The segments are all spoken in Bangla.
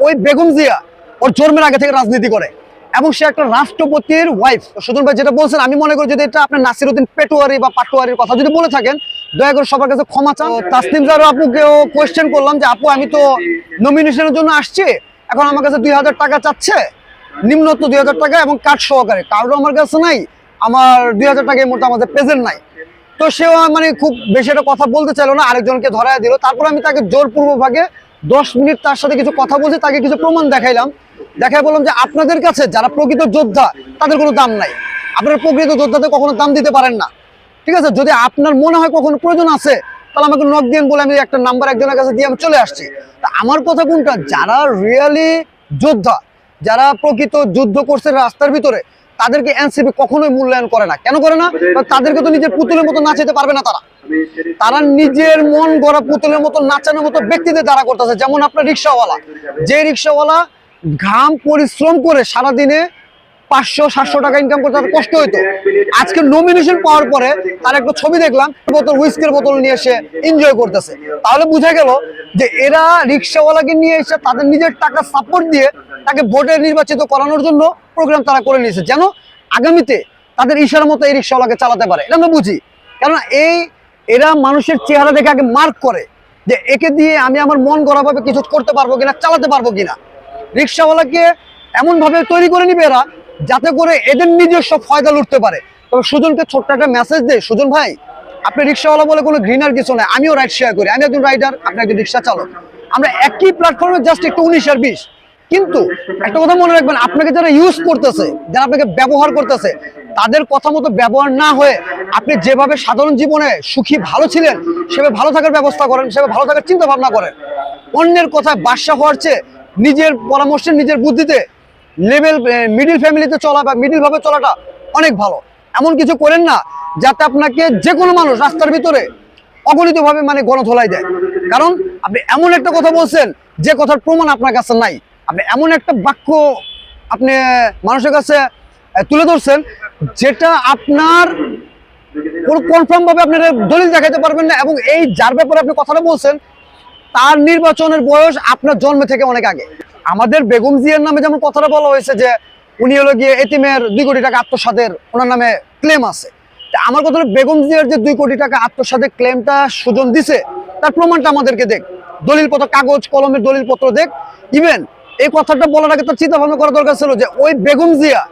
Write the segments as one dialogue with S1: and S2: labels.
S1: ওই বেগম জিয়া ওর জন্মের আগে থেকে রাজনীতি করে এবং সে একটা রাষ্ট্রপতির ওয়াইফ। সুজন ভাই যেটা বলছেন আমি মনে করি যদি এটা আপনার নাসিরউদ্দিন পেটোয়ারি বা পাটোয়ারির কথা যদি বলে থাকেন দয়া করে সবার কাছে ক্ষমা চান। তাসনিম জাহরা আপুকেও কোয়েশ্চেন করলাম যে আপু আমি তো নমিনেশনের জন্য আসছি, এখন আমার কাছে 2000 টাকা চাচ্ছে, নিম্নত 2000 টাকা এবং কার্ড সহকারে, কার্ডও আমার কাছে নাই, আমার 2000 টাকা এই মুহূর্তে আমাদের প্রেজেন্ট নাই। তো সেও মানে খুব বেশি একটা কথা বলতে চাইলো না, আরেকজনকে ধরায় দিল। তারপর আমি তাকে জোরপূর্বকভাবে 10 মিনিট তার সাথে কিছু কথা বলছি, তাকে কিছু প্রমাণ দেখাইলাম, দেখাই বললাম যে আপনাদের কাছে যারা প্রকৃত যোদ্ধা তাদের কোনো দাম নাই, আপনারা প্রকৃত যোদ্ধাদের কখনো দাম দিতে পারেন না, ঠিক আছে? যদি আপনার মনে হয় কখনো প্রয়োজন আছে তাহলে আমাকে নক দিন বলে আমি একটা নাম্বার একজনের কাছে দিয়ে আমি চলে আসছি। তা আমার কথা কোনটা, যারা রিয়েলি যোদ্ধা, যারা প্রকৃত যুদ্ধ করছে রাস্তার ভিতরে, তাদেরকে এনসিপি কখনোই মূল্যায়ন করে না। কেন করে না? তাদেরকে তো নিজের পুতুলের মতো নাচাতে পারবে না, তারা নিজের মন গড়া পুতুলের মতো নাচানোর মতো ব্যক্তিদের দ্বারা করতেছে। যেমন আপনার রিক্সাওয়ালা, যে রিক্সাওয়ালা ঘাম পরিশ্রম করে সারাদিনে 500-700 টাকা ইনকাম করতে তার কষ্ট হইতো, আজকে নমিনেশন পাওয়ার পরে তার একটা ছবি দেখলাম বোতল হুইস্কের বোতল নিয়ে এসে এনজয় করতেছে। তাহলে বুঝা গেল যে এরা রিক্সাওয়ালাকে নিয়ে এসে তাদের নিজের টাকা সাপোর্ট দিয়ে তাকে ভোটে নির্বাচিত করানোর জন্য প্রোগ্রাম তারা করে নিয়েছে, যেন আগামীতে তাদের ইশারা মতো এই রিক্সাওয়ালাকে চালাতে পারে। এটা আমরা বুঝি, কারণ এরা মানুষের চেহারা দেখে আগে মার্ক করে যে একে দিয়ে আমি আমার মন গড়াভাবে কিছু করতে পারবো কিনা, চালাতে পারবো কিনা। রিক্সাওয়ালাকে এমন ভাবে তৈরি করে নিবে এরা যাতে করে এদের নিজস্ব ফয়দা লুটতে পারে। তবে সুজনকে ছোট্ট একটা মেসেজ দেয়, সুজন ভাই আপনি রিক্সাওয়ালা বলে কোনো ঘৃণার কিছু নাই, আমিও রাইড শেয়ার করি, আমি একজন রাইডার, আপনি একজন রিক্সা চালক, আমরা একই প্ল্যাটফর্মে, জাস্ট একটু 19 আর 20। কিন্তু একটা কথা মনে রাখবেন, আপনাকে যারা ইউজ করতেছে, যারা আপনাকে ব্যবহার করতেছে, তাদের কথা মতো ব্যবহার না হয়ে আপনি যেভাবে সাধারণ জীবনে সুখী ভালো ছিলেন সেভাবে ভালো থাকার ব্যবস্থা করেন, সেভাবে ভালো থাকার চিন্তা ভাবনা করেন। অন্যের কথায় বাদশা হওয়ার চেয়ে নিজের পরামর্শে নিজের বুদ্ধিতে লেভেল মিডিল ফ্যামিলিতে চলা বা মিডিল ভাবে চলাটা অনেক ভালো। এমন কিছু করেন না যাতে আপনাকে যে কোনো মানুষ রাস্তার ভিতরে অগণিতভাবে মানে গণধোলাই দেয়। কারণ আপনি এমন একটা কথা বলছেন যে কথার প্রমাণ আপনার কাছে নাই, আপনি এমন একটা বাক্য আপনি মানুষের কাছে তুলে ধরছেন যেটা আপনার কোনো কনফার্ম ভাবে আপনারা দলিল দেখাতে পারবেন না, এবং এই যার ব্যাপারে আপনি কথাটা বলছেন তার নির্বাচনের বয়স আপনার জন্ম থেকে অনেক আগে। আমাদের বেগম জিয়ার নামে যেমন কথাটা বলা হয়েছে যে উনি হলো গিয়ে এতিমের 2 কোটি টাকা আত্মসাতের ওনার নামে ক্লেম আছে, আমার কথা হলো বেগম জিয়ার যে 2 কোটি টাকা আত্মসাতের ক্লেমটা সুজন দিছে তার প্রমাণটা আমাদেরকে দেখ, দলিলপত্র, কাগজ কলমের দলিলপত্র দেখ। ইভেন এই কথাটা বলার আগে তার চিন্তা ভাবনা করা দরকার ছিল যে ওই বেগম জিয়া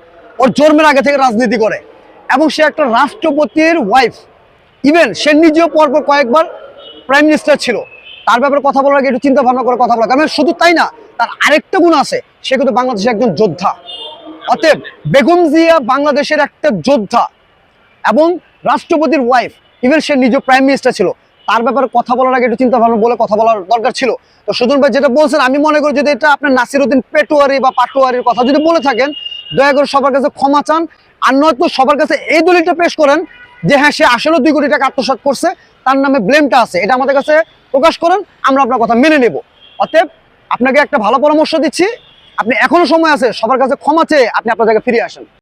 S1: ওর জন্মের আগে থেকে রাজনীতি করে এবং সে একটা রাষ্ট্রপতির ওয়াইফ। ইভেন সে নিজেও পরপর কয়েকবার প্রাইম মিনিস্টার ছিল। তার ব্যাপারে কথা বলার আগে একটু চিন্তা ভাবনা করে কথা বলা, কারণ শুধু তাই না, তার আরেকটা গুণ আছে, সে কিন্তু বাংলাদেশের একজন যোদ্ধা। অতএব বেগম জিয়া বাংলাদেশের একটা যোদ্ধা এবং রাষ্ট্রপতির ওয়াইফ, ইভেন সে নিজে প্রাইম মিনিস্টার ছিল। তার ব্যাপারে কথা বলার আগে একটু চিন্তা ভাবনা বলে কথা বলার দরকার ছিল। তো সুজন ভাই যেটা বলছেন আমি মনে করি যদি এটা আপনার নাসিরউদ্দিন পেটোয়ারি বা পাটোয়ারির কথা যদি বলে থাকেন দয়া করে সবার কাছে ক্ষমা চান, আর নয়তো সবার কাছে এই দলিলটা পেশ করেন যে হ্যাঁ সে আসলে 2 কোটি টাকা আত্মসাৎ করছে, তার নামে ব্লেমটা আছে, এটা আমাদের কাছে প্রকাশ করেন, আমরা আপনার কথা মেনে নেব। অতএব আপনাকে একটা ভালো পরামর্শ দিচ্ছি, আপনি এখনো সময় আছে, সবার কাছে ক্ষমা চেয়ে আপনি আপনার জায়গায় ফিরে আসেন।